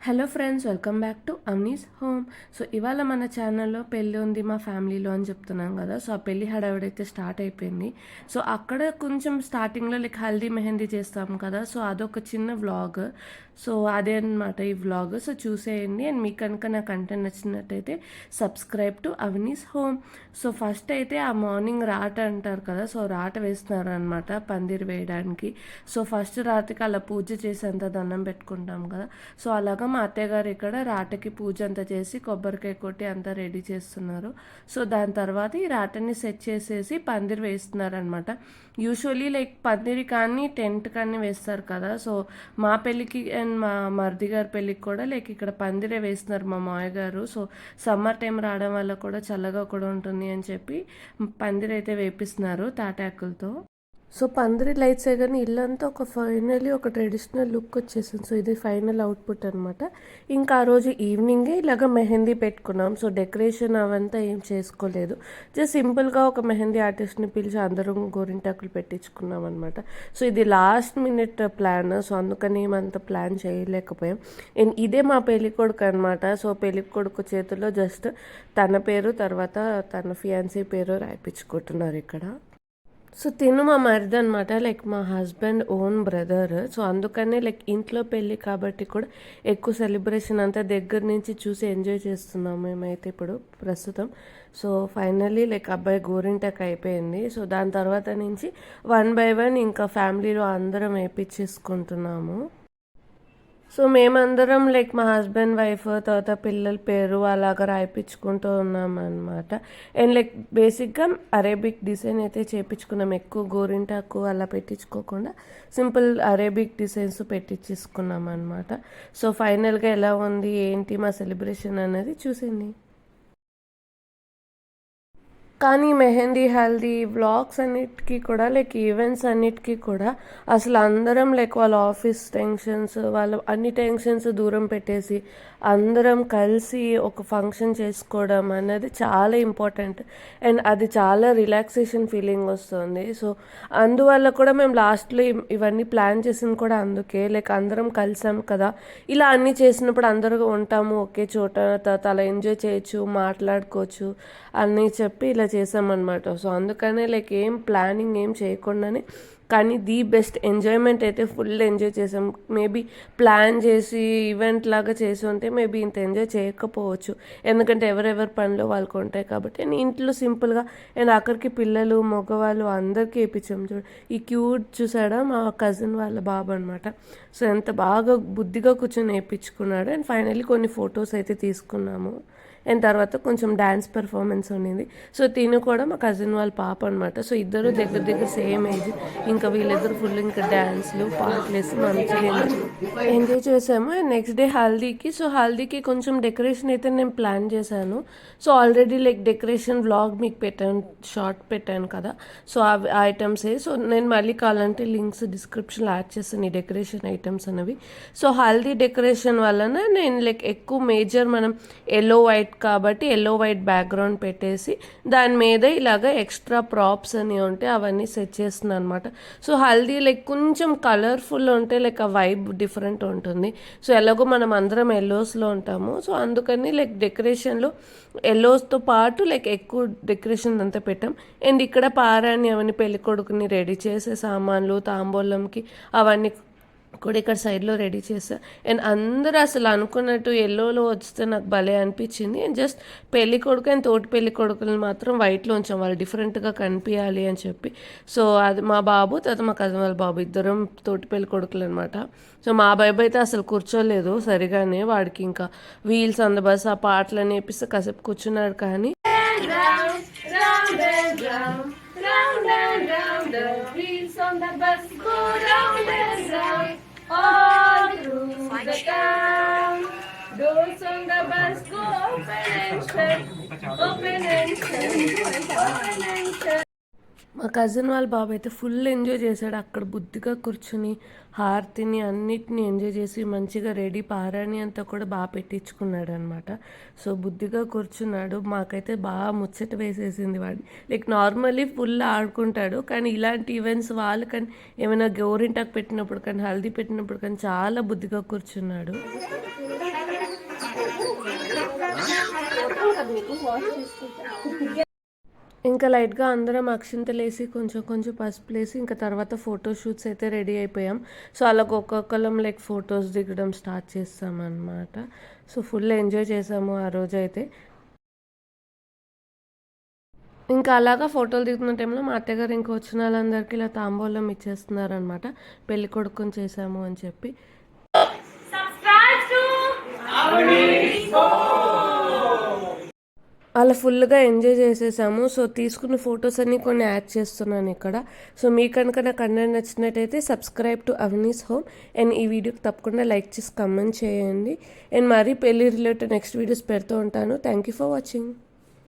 Hello friends, welcome back to Avani's home. So ఇవాళ మన ఛానల్లో పెళ్ళి ఉంది మా ఫ్యామిలీలో అని చెప్తున్నాం కదా. సో ఆ పెళ్ళి హడావిడైతే స్టార్ట్ అయిపోయింది. సో అక్కడ కొంచెం స్టార్టింగ్లో లైక్ హల్దీ మెహందీ చేస్తాం కదా. సో అదొక చిన్న వ్లాగ్. సో అదే అనమాట ఈ వ్లాగ్. సో చూసేయండి. అండ్ మీకు కనుక నా కంటెంట్ నచ్చినట్టయితే subscribe to Avani's home. So first అయితే ఆ మార్నింగ్ రాట అంటారు కదా. సో రాట వేస్తున్నారు అనమాట పందిరి వేయడానికి. సో ఫస్ట్ రాత్రికి అలా పూజ చేసి అంత దండం పెట్టుకుంటాం కదా. సో అలాగా మా అత్తయ్య గారు ఇక్కడ రాటకి పూజ అంతా చేసి కొబ్బరికాయ కొట్టి అంతా రెడీ చేస్తున్నారు. సో దాని తర్వాత ఈ రాటని సెట్ చేసేసి పందిరి వేస్తున్నారు అనమాట. యూజువలీ లైక్ పందిరి కానీ టెంట్ కానీ వేస్తారు కదా. సో మా పెళ్ళికి అండ్ మా మరిది గారి పెళ్ళికి కూడా లైక్ ఇక్కడ పందిరే వేస్తున్నారు మా మామయ్య గారు. సో సమ్మర్ టైం రావడం వల్ల కూడా చల్లగా కూడా ఉంటుంది అని చెప్పి పందిరి అయితే వేపిస్తున్నారు తాటాకులతో. సో పందిరి లైట్స్ కానీ ఇల్లంతా ఫైనలీ ఒక ట్రెడిషనల్ లుక్ వచ్చేసింది. సో ఇది ఫైనల్ అవుట్పుట్ అనమాట. ఇంకా ఆ రోజు ఈవినింగే ఇలాగ మెహందీ పెట్టుకున్నాం. సో డెకరేషన్ అవంతా ఏం చేసుకోలేదు. జస్ట్ సింపుల్గా ఒక మెహందీ ఆర్టిస్ట్ని పిలిచి అందరం గోరింటాకులు పెట్టించుకున్నాం అనమాట. సో ఇది లాస్ట్ మినిట్ ప్లాన్. సో అందుకని ఏమంత ప్లాన్ చేయలేకపోయాం. ఇదే మా పెళ్లి కొడుకు అనమాట. సో పెళ్లి కొడుకు చేతిలో జస్ట్ తన పేరు తర్వాత తన ఫియాన్సీ పేరు రాయిపించుకుంటున్నారు ఇక్కడ. సో తిను మా మరిది అనమాట, లైక్ మా హస్బెండ్ ఓన్ బ్రదర్. సో అందుకనే లైక్ ఇంట్లో పెళ్ళి కాబట్టి కూడా ఎక్కువ సెలబ్రేషన్ అంతా దగ్గర నుంచి చూసి ఎంజాయ్ చేస్తున్నాం మేమైతే ఇప్పుడు ప్రస్తుతం. సో ఫైనల్లీ లైక్ అబ్బాయి గోరింటాకు అయిపోయింది. సో దాని తర్వాత నుంచి 1 by 1 ఇంకా ఫ్యామిలీలో అందరం వేయించేసుకుంటున్నాము. సో మేమందరం లైక్ మా హస్బెండ్ వైఫ్ తర్వాత పిల్లల పేరు అలాగ రాయిపించుకుంటూ ఉన్నాం అనమాట. అండ్ లైక్ బేసిక్గా అరేబిక్ డిజైన్ అయితే చేయించుకున్నాం. ఎక్కువ గోరింటాకు అలా పెట్టించుకోకుండా సింపుల్ అరేబిక్ డిజైన్స్ పెట్టించేసుకున్నాం అనమాట. సో ఫైనల్గా ఎలా ఉంది ఏంటి మా సెలబ్రేషన్ అనేది చూసింది. కానీ మెహందీ హల్దీ వ్లాగ్స్ అన్నిటికీ కూడా లైక్ ఈవెంట్స్ అన్నిటికీ కూడా అసలు అందరం లైక్ వాళ్ళ ఆఫీస్ టెన్షన్స్ వాళ్ళ అన్ని టెన్షన్స్ దూరం పెట్టేసి అందరం కలిసి ఒక ఫంక్షన్ చేసుకోవడం అనేది చాలా ఇంపార్టెంట్. అండ్ అది చాలా రిలాక్సేషన్ ఫీలింగ్ వస్తుంది. సో అందువల్ల కూడా మేము లాస్ట్లో ఇవన్నీ ప్లాన్ చేసింది కూడా అందుకే. లైక్ అందరం కలిసాం కదా, ఇలా అన్నీ చేసినప్పుడు అందరూ ఉంటాము ఒకే చోట, తర్వాత అలా ఎంజాయ్ చేయొచ్చు, మాట్లాడుకోవచ్చు అని చెప్పి ఇలా చేసామన్నమాట. సో అందుకనే లైక్ ఏం ప్లానింగ్ ఏం చేయకుండానే కానీ ది బెస్ట్ ఎంజాయ్మెంట్ అయితే ఫుల్ ఎంజాయ్ చేసాం. మేబీ ప్లాన్ చేసి ఈవెంట్ లాగా చేసి ఉంటే మేబీ ఇంత ఎంజాయ్ చేయకపోవచ్చు. ఎందుకంటే ఎవరెవరి పనిలో వాళ్ళకు ఉంటాయి కాబట్టి. నేను ఇంట్లో సింపుల్గా అండ్ అక్కడికి పిల్లలు మగవాళ్ళు అందరికీ వేయించాం. చూడు ఈ క్యూట్ చూసాడా మా కజిన్ వాళ్ళ బాబు అనమాట. సో ఎంత బాగా బుద్ధిగా కూర్చొని వేయించుకున్నాడు. అండ్ ఫైనల్లీ కొన్ని ఫొటోస్ అయితే తీసుకున్నాము. అండ్ తర్వాత కొంచెం డ్యాన్స్ పెర్ఫార్మెన్స్ ఉండింది. సో తిను కూడా మా కజిన్ వాళ్ళ పాప అనమాట. సో ఇద్దరు దగ్గర దగ్గర సేమ్ ఏజ్. ఇంకా వీళ్ళిద్దరు ఫుల్ ఇంకా డ్యాన్స్లు పాటలు వేసి మంచిగా ఎంజాయ్ చేసాము. అండ్ నెక్స్ట్ డే హల్దీకి. సో హల్దీకి కొంచెం డెకరేషన్ అయితే నేను ప్లాన్ చేశాను. So already like decoration vlog మీకు పెట్టాను, షార్ట్ పెట్టాను కదా. సో ఆ ఐటమ్సే. సో నేను మళ్ళీ కావాలంటే లింక్స్ డిస్క్రిప్షన్లో యాడ్ చేస్తాను ఈ డెకరేషన్ ఐటమ్స్ అనేవి. సో హల్దీ డెకరేషన్ వలన నేను లైక్ ఎక్కువ మేజర్ మనం ఎల్లో వైట్ కాబట్టి ఎల్లో వైట్ బ్యాక్గ్రౌండ్ పెట్టేసి దాని మీద ఇలాగ ఎక్స్ట్రా ప్రాప్స్ అని ఉంటే అవన్నీ సెట్ చేస్తున్నాను అనమాట. సో హల్దీ లైక్ కొంచెం కలర్ఫుల్ ఉంటే లైక్ ఆ వైబ్ డిఫరెంట్ ఉంటుంది. సో ఎలాగో మనం అందరం ఎల్లోస్లో ఉంటాము. సో అందుకని లైక్ డెకరేషన్లో ఎల్లోస్తో పాటు లైక్ ఎక్కువ డెకరేషన్ అంతా పెట్టాం. అండ్ ఇక్కడ పారాని అవన్నీ పెళ్లి కొడుకుని రెడీ చేసే సామాన్లు తాంబూలంకి అవన్నీ కూడా ఇక్కడ సైడ్లో రెడీ చేస్తా. అండ్ అందరూ అసలు అనుకున్నట్టు ఎల్లోలో వస్తే నాకు భలే అనిపించింది. అండ్ జస్ట్ పెళ్లి కొడుకు అండ్ తోటి పెళ్లి కొడుకుని మాత్రం వైట్లో ఉంచాం, వాళ్ళు డిఫరెంట్గా కనిపించాలి అని చెప్పి. సో అది మా బాబు తర్వాత మా కజిన్ వాళ్ళ బాబు ఇద్దరం తోటి పెళ్లి కొడుకులు అనమాట. సో మా బాబు అయితే అసలు కూర్చోలేదు సరిగానే, వాడికి ఇంకా వీల్స్ ఆన్ ద బస్ ఆ పాటలు నేర్పిస్తే కాసేపు కూర్చున్నాడు. కానీ round and round, the wheels on the bus go round and round, all through the town. Doors on the bus go open and shut, open and shut, open and shut. మా cousin వాళ్ళ బాబు అయితే full enjoy చేశాడు. అక్కడ బుద్ధిగా కూర్చుని హారతిని అన్నిటిని enjoy చేసి మంచిగా రెడీ పారాణి అంతా కూడా బాగా పెట్టించుకున్నాడు అనమాట. సో బుద్ధిగా కూర్చున్నాడు. మాకైతే బాగా ముచ్చట వేసేసింది వాడిని. లైక్ నార్మల్లీ ఫుల్ ఆడుకుంటాడు, కానీ ఇలాంటి ఈవెంట్స్ వాళ్ళకని ఏమైనా గోరింటాకు పెట్టినప్పుడు కానీ హల్దీ పెట్టినప్పుడు కానీ చాలా బుద్ధిగా కూర్చున్నాడు. ఇంకా లైట్గా అందరం అక్షింతలేసి కొంచెం కొంచెం పసుపులేసి ఇంకా తర్వాత ఫోటో షూట్స్ అయితే రెడీ అయిపోయాం. సో అలా ఒక్కొక్కరం లైక్ ఫొటోస్ దిగడం స్టార్ట్ చేస్తామన్నమాట. సో ఫుల్ ఎంజాయ్ చేసాము ఆ రోజు అయితే. ఇంకా అలాగా ఫోటోలు దిగుతున్న టైంలో మా అత్తగారు ఇంకా వచ్చిన వాళ్ళందరికీ ఇలా తాంబూలం ఇచ్చేస్తున్నారనమాట. పెళ్లి కొడుకుని చేసాము అని చెప్పి. అలా ఫుల్గా ఎంజాయ్ చేసేసాము. సో తీసుకున్న ఫొటోస్ అన్నీ కొన్ని యాడ్ చేస్తున్నాను ఇక్కడ. సో మీకు కనుక నా కంటెంట్ నచ్చినట్టయితే subscribe to Avani's home and ఈ వీడియోకి తప్పకుండా లైక్ చేసి కమెంట్ చేయండి. అండ్ మరీ పెళ్ళి రిలేటెడ్ నెక్స్ట్ వీడియోస్ పెడుతూ ఉంటాను. Thank you for watching.